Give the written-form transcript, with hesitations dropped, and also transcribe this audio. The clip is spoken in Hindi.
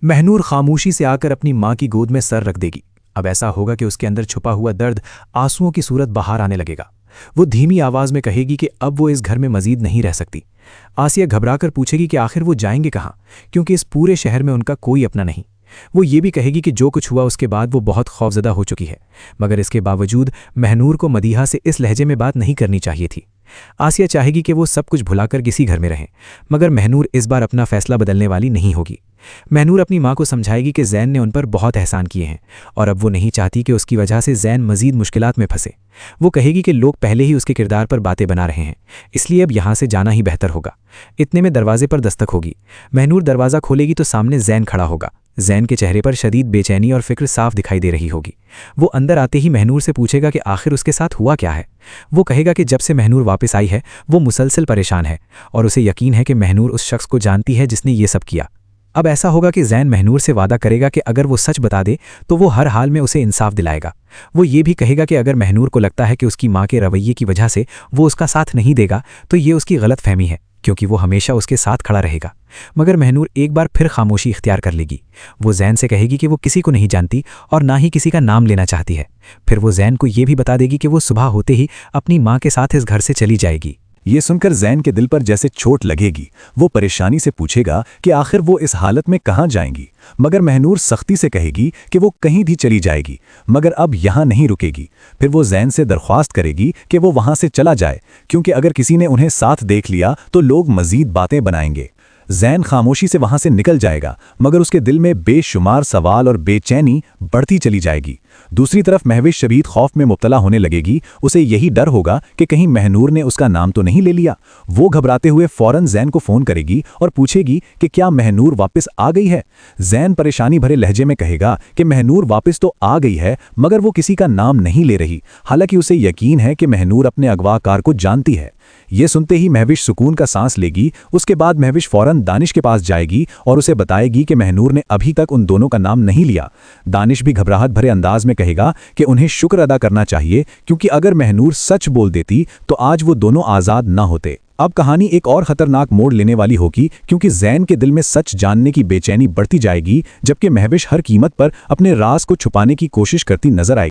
महनूर खामोशी से आकर अपनी माँ की गोद में सर रख देगी। अब ऐसा होगा कि उसके अंदर छुपा हुआ दर्द आंसुओं की सूरत बाहर आने लगेगा। वो धीमी आवाज में कहेगी कि अब वो इस घर में मजीद नहीं रह सकती। आसिया घबराकर पूछेगी कि आखिर वो जाएंगे कहाँ, क्योंकि इस पूरे शहर में उनका कोई अपना नहीं। वो ये भी कहेगी कि जो कुछ हुआ उसके बाद वो बहुत खौफजदा हो चुकी है, मगर इसके बावजूद महनूर को मदीहा से इस लहजे में बात नहीं करनी चाहिए थी। आसिया चाहेगी कि वो सब कुछ भुलाकर किसी घर में रहें, मगर महनूर इस बार अपना फैसला बदलने वाली नहीं होगी। महनूर अपनी माँ को समझाएगी कि जैन ने उन पर बहुत एहसान किए हैं और अब वो नहीं चाहती कि उसकी वजह से जैन मजीद मुश्किलात में फंसे। वो कहेगी कि लोग पहले ही उसके किरदार पर बातें बना रहे हैं, इसलिए अब यहाँ से जाना ही बेहतर होगा। इतने में दरवाजे पर दस्तक होगी। महनूर दरवाज़ा खोलेगी तो सामने जैन खड़ा होगा। जैन के चेहरे पर शदीद बेचैनी और फिक्र साफ दिखाई दे रही होगी। वो अंदर आते ही महनूर से पूछेगा कि आखिर उसके साथ हुआ क्या है। वो कहेगा कि जब से महनूर वापस आई है वो मुसलसल परेशान है और उसे यकीन है कि महनूर उस शख्स को जानती है जिसने ये सब किया। अब ऐसा होगा कि जैन महनूर से वादा करेगा कि अगर वो सच बता दे तो वो हर हाल में उसे इंसाफ दिलाएगा। वो ये भी कहेगा कि अगर महनूर को लगता है कि उसकी माँ के रवैये की वजह से वो उसका साथ नहीं देगा तो ये उसकी गलत फहमी है, क्योंकि वो हमेशा उसके साथ खड़ा रहेगा। मगर महनूर एक बार फिर खामोशी इख्तियार कर लेगी। वो जैन से कहेगी कि वो किसी को नहीं जानती और ना ही किसी का नाम लेना चाहती है। फिर वो जैन को ये भी बता देगी कि वो सुबह होते ही अपनी माँ के साथ इस घर से चली जाएगी। ये सुनकर जैन के दिल पर जैसे चोट लगेगी। वो परेशानी से पूछेगा कि आखिर वो इस हालत में कहाँ जाएंगी, मगर महनूर सख्ती से कहेगी कि वो कहीं भी चली जाएगी, मगर अब यहाँ नहीं रुकेगी। फिर वो जैन से दरख्वास्त करेगी कि वो वहाँ से चला जाए, क्योंकि अगर किसी ने उन्हें साथ देख लिया तो लोग मजीद बातें बनाएंगे। जैन खामोशी से वहां से निकल जाएगा, मगर उसके दिल में बेशुमार सवाल और बेचैनी बढ़ती चली जाएगी। दूसरी तरफ महविश शदीद खौफ में मुब्तला होने लगेगी। उसे यही डर होगा कि कहीं महनूर ने उसका नाम तो नहीं ले लिया। वो घबराते हुए फौरन जैन को फ़ोन करेगी और पूछेगी कि क्या महनूर वापस आ गई है। जैन परेशानी भरे लहजे में कहेगा कि महनूर वापस तो आ गई है, मगर वो किसी का नाम नहीं ले रही, हालांकि उसे यकीन है कि महनूर अपने अगवाकार को जानती है। ये सुनते ही महविश सुकून का सांस लेगी। उसके बाद महविश फौरन दानिश के पास जाएगी और उसे बताएगी कि महनूर ने अभी तक उन दोनों का नाम नहीं लिया। दानिश भी घबराहट भरे अंदाज में कहेगा कि उन्हें शुक्र अदा करना चाहिए, क्योंकि अगर महनूर सच बोल देती तो आज वो दोनों आज़ाद ना होते। अब कहानी एक और खतरनाक मोड़ लेने वाली होगी, क्योंकि जैन के दिल में सच जानने की बेचैनी बढ़ती जाएगी, जबकि महविश हर कीमत पर अपने राज को छुपाने की कोशिश करती नजर आएगी।